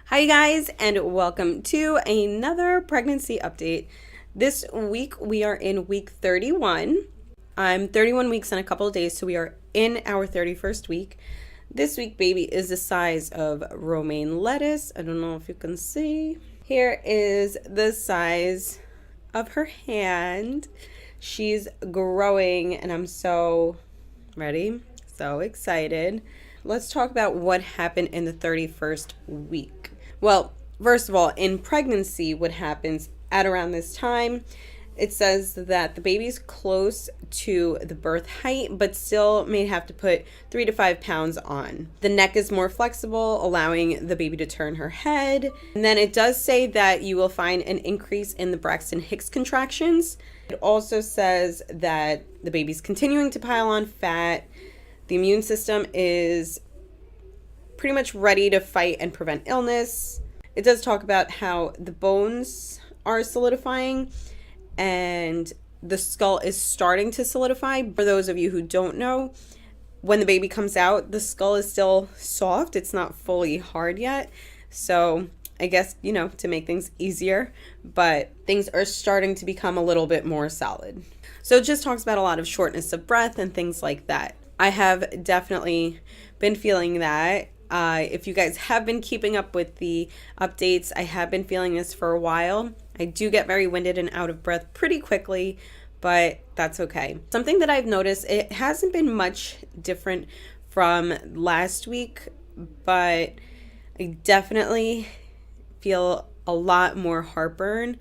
Hi guys, and welcome to another pregnancy update. This week we are in week 31. I'm 31 weeks and a couple of days, so we are in our 31st week. This week baby is the size of romaine lettuce. I don't know if you can see. Here is the size of her hand. She's growing and I'm so ready, so excited. Let's talk about what happened in the 31st week. Well, first of all, in pregnancy, what happens at around this time, it says that the baby's close to the birth height, but still may have to put 3 to 5 pounds on. The neck is more flexible, allowing the baby to turn her head. And then it does say that you will find an increase in the Braxton Hicks contractions. It also says that the baby's continuing to pile on fat. The immune system is pretty much ready to fight and prevent illness. It does talk about how the bones are solidifying and the skull is starting to solidify. For those of you who don't know, when the baby comes out, the skull is still soft. It's not fully hard yet. So I guess, to make things easier, but things are starting to become a little bit more solid. So it just talks about a lot of shortness of breath and things like that. I have definitely been feeling that. If you guys have been keeping up with the updates, I have been feeling this for a while. I do get very winded and out of breath pretty quickly, but that's okay. Something that I've noticed, it hasn't been much different from last week, but I definitely feel a lot more heartburn.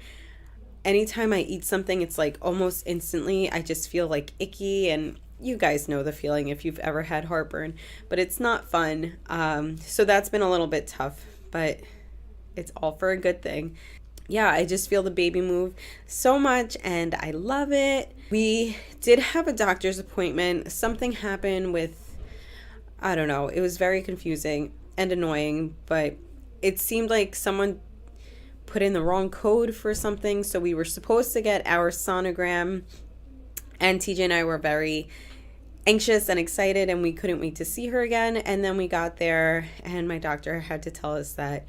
Anytime I eat something, it's like almost instantly I just feel like icky, and you guys know the feeling if you've ever had heartburn, but it's not fun. So that's been a little bit tough, but it's all for a good thing. Yeah, I just feel the baby move so much and I love it. We did have a doctor's appointment. Something happened with, I don't know, it was very confusing and annoying, but it seemed like someone put in the wrong code for something. So we were supposed to get our sonogram, and TJ and I were very anxious and excited, and we couldn't wait to see her again. And then we got there and my doctor had to tell us that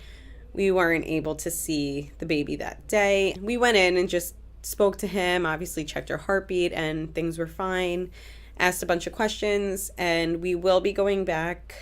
we weren't able to see the baby that day. We went in and just spoke to him, obviously checked her heartbeat, and things were fine. Asked a bunch of questions, and we will be going back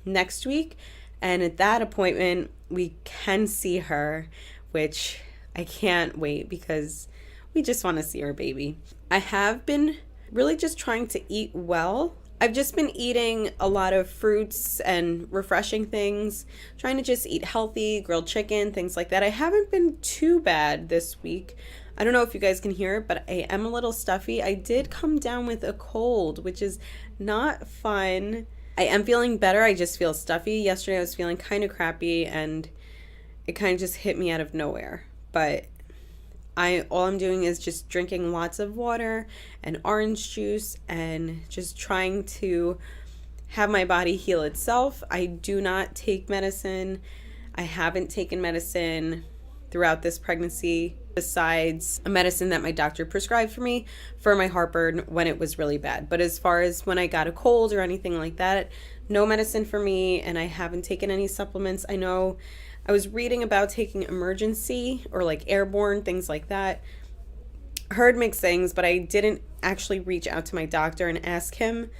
next week. And at that appointment, we can see her, which I can't wait because we just want to see our baby. I have been really just trying to eat well. I've just been eating a lot of fruits and refreshing things, trying to just eat healthy, grilled chicken, things like that. I haven't been too bad this week. I don't know if you guys can hear it, but I am a little stuffy. I did come down with a cold, which is not fun. I am feeling better. I just feel stuffy. Yesterday I was feeling kind of crappy and it kind of just hit me out of nowhere. But all I'm doing is just drinking lots of water and orange juice and just trying to have my body heal itself. I do not take medicine. I haven't taken medicine throughout this pregnancy besides a medicine that my doctor prescribed for me for my heartburn when it was really bad. But as far as when I got a cold or anything like that, no medicine for me, and I haven't taken any supplements. I know I was reading about taking emergency or like airborne, things like that. Heard mixed things, but I didn't actually reach out to my doctor and ask him.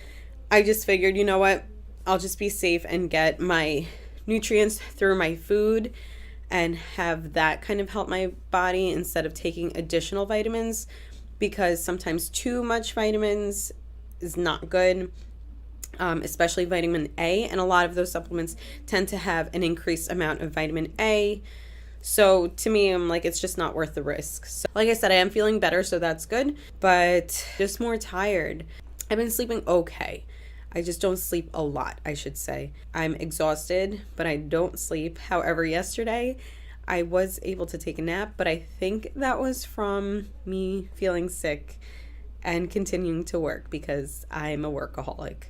I just figured, you know what? I'll just be safe and get my nutrients through my food and have that kind of help my body instead of taking additional vitamins, because sometimes too much vitamins is not good. Especially vitamin A, and a lot of those supplements tend to have an increased amount of vitamin A. So to me, I'm like, it's just not worth the risk. So like I said, I am feeling better, so that's good, but just more tired. I've been sleeping okay. I just don't sleep a lot, I should say. I'm exhausted, but I don't sleep. However, yesterday I was able to take a nap, but I think that was from me feeling sick and continuing to work because I'm a workaholic.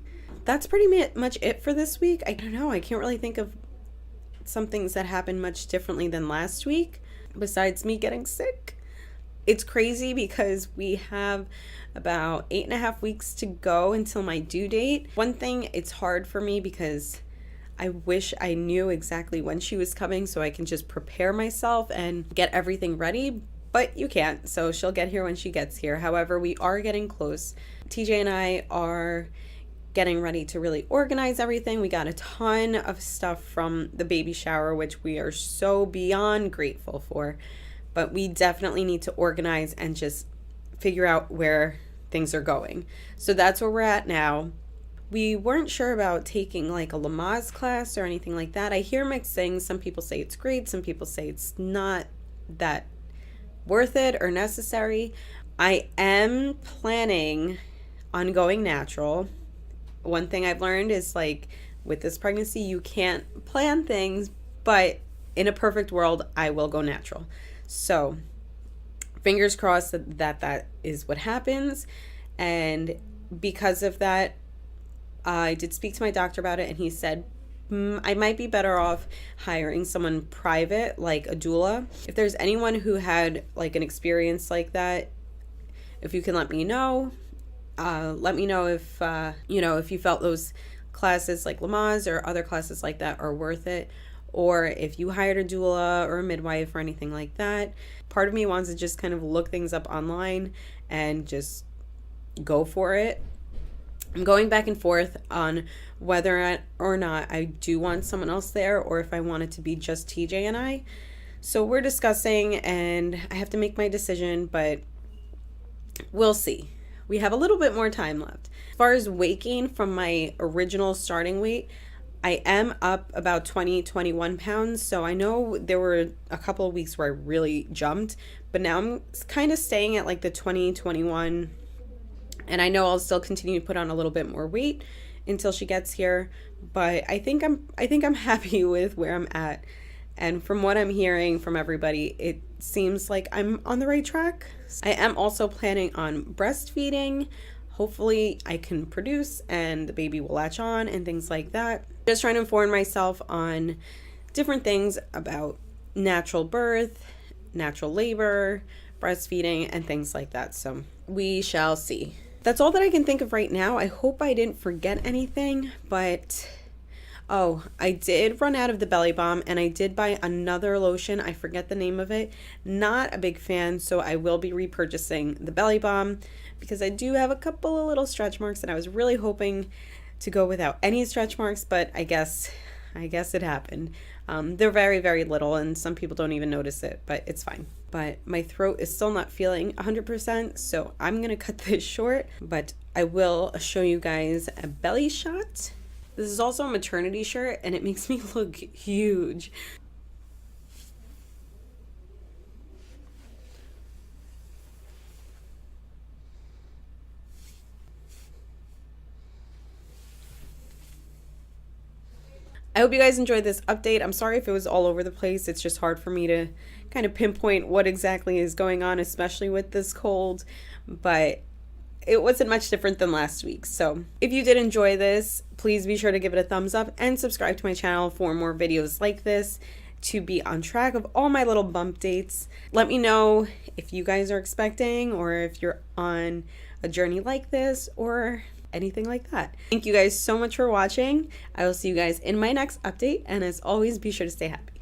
That's pretty much it for this week. I don't know. I can't really think of some things that happened much differently than last week besides me getting sick. It's crazy because we have about 8.5 weeks to go until my due date. One thing, it's hard for me because I wish I knew exactly when she was coming so I can just prepare myself and get everything ready, but you can't. So she'll get here when she gets here. However, we are getting close. TJ and I are getting ready to really organize everything. We got a ton of stuff from the baby shower, which we are so beyond grateful for, but we definitely need to organize and just figure out where things are going. So that's where we're at now. We weren't sure about taking like a Lamaze class or anything like that. I hear mixed things. Some people say it's great. Some people say it's not that worth it or necessary. I am planning on going natural. One thing I've learned is like with this pregnancy, you can't plan things, but in a perfect world, I will go natural. So fingers crossed that is what happens. And because of that, I did speak to my doctor about it, and he said I might be better off hiring someone private, like a doula. If there's anyone who had like an experience like that, if you can let me know. Let me know if if you felt those classes like Lamaze or other classes like that are worth it, or if you hired a doula or a midwife or anything like that. Part of me wants to just kind of look things up online and just go for it. I'm going back and forth on whether or not I do want someone else there or if I want it to be just TJ and I. So we're discussing and I have to make my decision, but we'll see. We have a little bit more time left. As far as waking from my original starting weight, I am up about 21 pounds. So I know there were a couple of weeks where I really jumped, but now I'm kind of staying at like the 21. And I know I'll still continue to put on a little bit more weight until she gets here, but I think I'm happy with where I'm at. And from what I'm hearing from everybody, it seems like I'm on the right track. I am also planning on breastfeeding. Hopefully I can produce and the baby will latch on and things like that. Just trying to inform myself on different things about natural birth, natural labor, breastfeeding, and things like that. So we shall see. That's all that I can think of right now. I hope I didn't forget anything, but I did run out of the Belly Balm and I did buy another lotion. I forget the name of it. Not a big fan, so I will be repurchasing the Belly Balm because I do have a couple of little stretch marks and I was really hoping to go without any stretch marks, but I guess it happened. They're very, very little and some people don't even notice it, but it's fine. But my throat is still not feeling 100%, so I'm going to cut this short, but I will show you guys a belly shot. This is also a maternity shirt, and it makes me look huge. I hope you guys enjoyed this update. I'm sorry if it was all over the place. It's just hard for me to kind of pinpoint what exactly is going on, especially with this cold, but it wasn't much different than last week. So if you did enjoy this, please be sure to give it a thumbs up and subscribe to my channel for more videos like this to be on track of all my little bump dates. Let me know if you guys are expecting or if you're on a journey like this or anything like that. Thank you guys so much for watching. I will see you guys in my next update, and as always, be sure to stay happy.